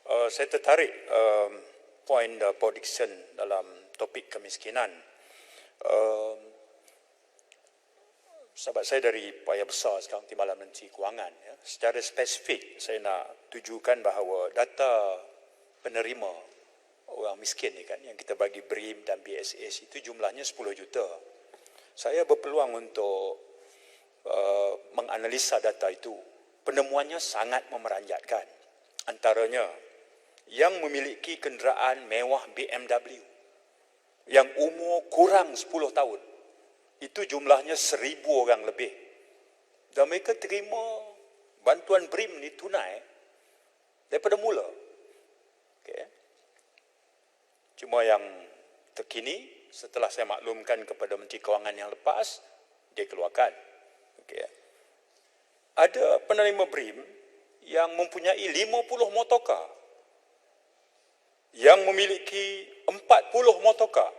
Saya tertarik poin Paul Dickson dalam topik kemiskinan. Sahabat saya dari Paya Besar sekarang Timbalan Menteri Kewangan, ya. Secara spesifik saya nak tujukan bahawa data penerima orang miskin ni kan, yang kita bagi BRIM dan BSS itu jumlahnya 10 juta. Saya berpeluang untuk menganalisa data itu. Penemuannya sangat memeranjatkan. Antaranya, yang memiliki kenderaan mewah BMW yang umur kurang 10 tahun, itu jumlahnya 1,000 orang lebih. Dan mereka terima bantuan BRIM ni tunai daripada mula. Okay. Cuma yang terkini, setelah saya maklumkan kepada Menteri Kewangan yang lepas, dia keluarkan. Okay. Ada penerima BRIM yang mempunyai 50 motorkar, yang memiliki 40 motorkar,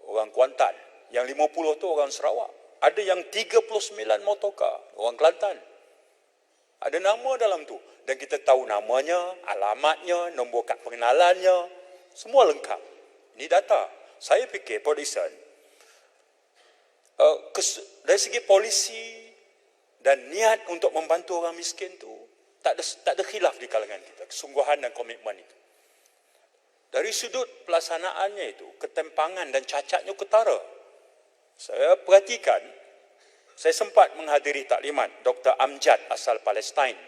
orang Kuantan. Yang 50 tu orang Sarawak. Ada yang 39 motorkar, orang Kelantan. Ada nama dalam tu. Dan kita tahu namanya, alamatnya, nombor kad pengenalannya, semua lengkap. Ini data. Saya fikir, Paul Dickson, dari segi polisi dan niat untuk membantu orang miskin tu, tak ada khilaf di kalangan kita. Kesungguhan dan komitmen itu. Dari sudut pelaksanaannya itu, ketempangan dan cacatnya ketara. Saya perhatikan, saya sempat menghadiri taklimat Dr. Amjad asal Palestin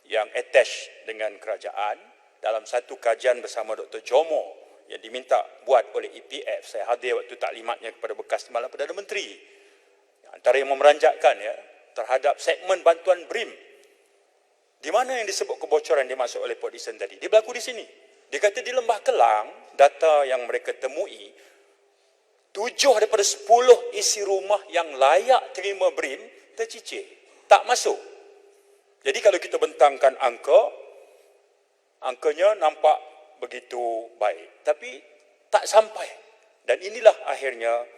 yang attach dengan kerajaan dalam satu kajian bersama Dr. Jomo yang diminta buat oleh EPF. Saya hadir waktu taklimatnya kepada bekas Timbalan Perdana Menteri. Antara yang memeranjatkan ya, terhadap segmen bantuan BRIM. Di mana yang disebut kebocoran dimaksud oleh Paul Dickson tadi? Dia berlaku di sini. Dia kata di Lembah Kelang, data yang mereka temui, 7 daripada 10 isi rumah yang layak terima BRIM tercicir, tak masuk. Jadi kalau kita bentangkan angkanya nampak begitu baik, tapi tak sampai. Dan inilah akhirnya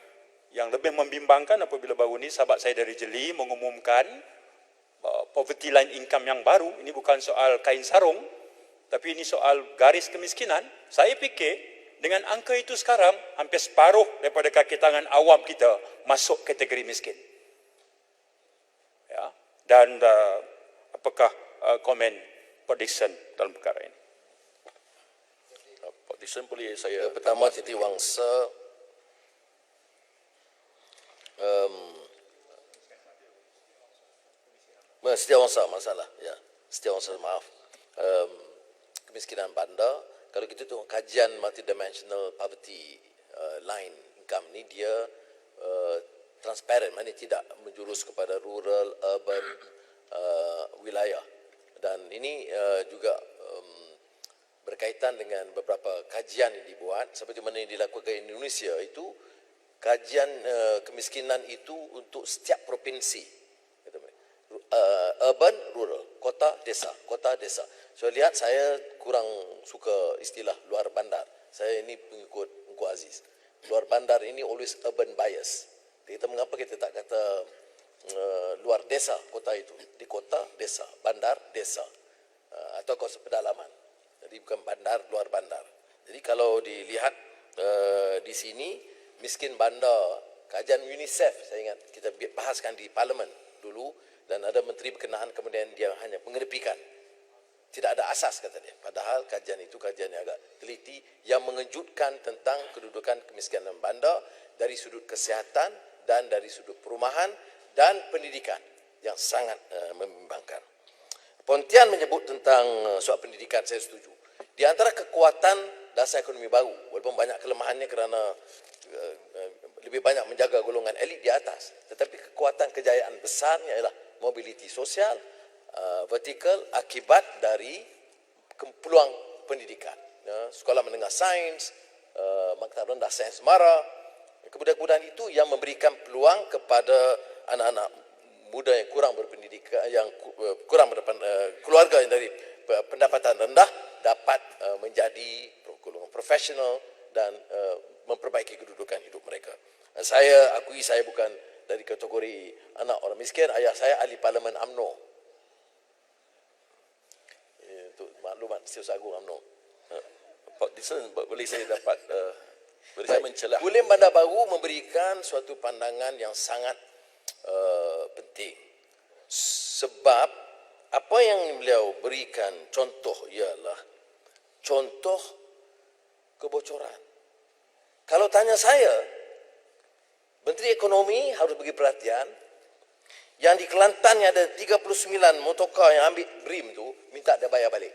yang lebih membimbangkan apabila baru ni sahabat saya dari Jeli mengumumkan poverty line income yang baru. Ini bukan soal kain sarung, tapi ini soal garis kemiskinan. Saya fikir dengan angka itu sekarang, hampir separuh daripada kaki tangan awam kita masuk kategori miskin. Ya. Dan apakah komen Paul Dickson dalam perkara ini? Paul Dickson boleh saya... Pertama, Titiwangsa, Setiawangsa masalah. Ya. Setiawangsa, maaf. Kemiskinan bandar. Kalau kita tengok kajian multidimensional poverty line income ni, dia transparent, maknanya tidak menjurus kepada rural, urban, wilayah. Dan ini juga berkaitan dengan beberapa kajian yang dibuat, seperti mana yang dilakukan di Indonesia itu, kajian kemiskinan itu untuk setiap provinsi. Urban, rural, kota, desa, kota, desa. So lihat, saya kurang suka istilah luar bandar. Saya ini pengikut Engku Aziz. Luar bandar ini always urban bias. Kita mengapa kita tak kata luar desa kota itu? Di kota, desa, bandar, desa, atau kawasan pedalaman. Jadi bukan bandar, luar bandar. Jadi kalau dilihat di sini, miskin bandar, kajian UNICEF, saya ingat kita bahaskan di parlimen dulu, dan ada menteri berkenaan, kemudian dia hanya mengenepikan. Tidak ada asas, kata dia. Padahal kajian itu kajian yang agak teliti, yang mengejutkan tentang kedudukan kemiskinan bandar dari sudut kesihatan dan dari sudut perumahan dan pendidikan, yang sangat membimbangkan. Pontian menyebut tentang soal pendidikan, saya setuju. Di antara kekuatan dasar ekonomi baru, walaupun banyak kelemahannya kerana lebih banyak menjaga golongan elit di atas, tetapi kekuatan kejayaan besarnya ialah mobiliti sosial, vertikal, akibat dari peluang pendidikan. Sekolah menengah sains, maktab rendah sains mara, kemudahan itu yang memberikan peluang kepada anak-anak muda yang kurang berpendidikan, yang kurang keluarga yang dari pendapatan rendah, dapat menjadi golongan profesional dan memperbaiki kedudukan hidup mereka. Saya akui saya bukan dari kategori anak orang miskin. Ayah saya ahli parlimen UMNO. Untuk maklum maklumat Setiausaha Agung UMNO. Pak Dixon, boleh saya dapat boleh saya mencelah? Bulim Bandar Baru memberikan suatu pandangan yang sangat penting. Sebab apa yang beliau berikan contoh ialah contoh kebocoran. Kalau tanya saya, Menteri Ekonomi harus bagi perhatian. Yang di Kelantan yang ada 39 motorkar yang ambil BRIM tu, minta dia bayar balik.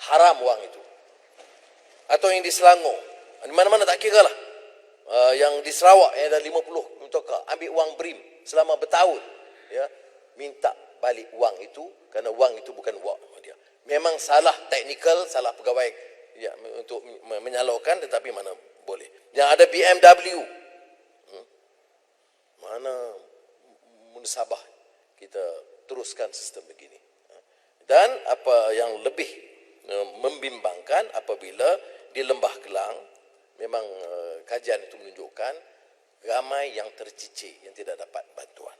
Haram wang itu. Atau yang di Selangor, di mana-mana tak kira lah. Yang di Sarawak yang ada 50 motorkar, ambil wang BRIM selama bertahun. Ya, minta balik wang itu, kerana wang itu bukan wang dia. Memang salah teknikal, salah pegawai ya, untuk menyalurkan, tetapi mana boleh. Yang ada BMW, mana munasabah kita teruskan sistem begini. Dan apa yang lebih membimbangkan apabila di Lembah Kelang memang kajian itu menunjukkan ramai yang tercicir yang tidak dapat bantuan.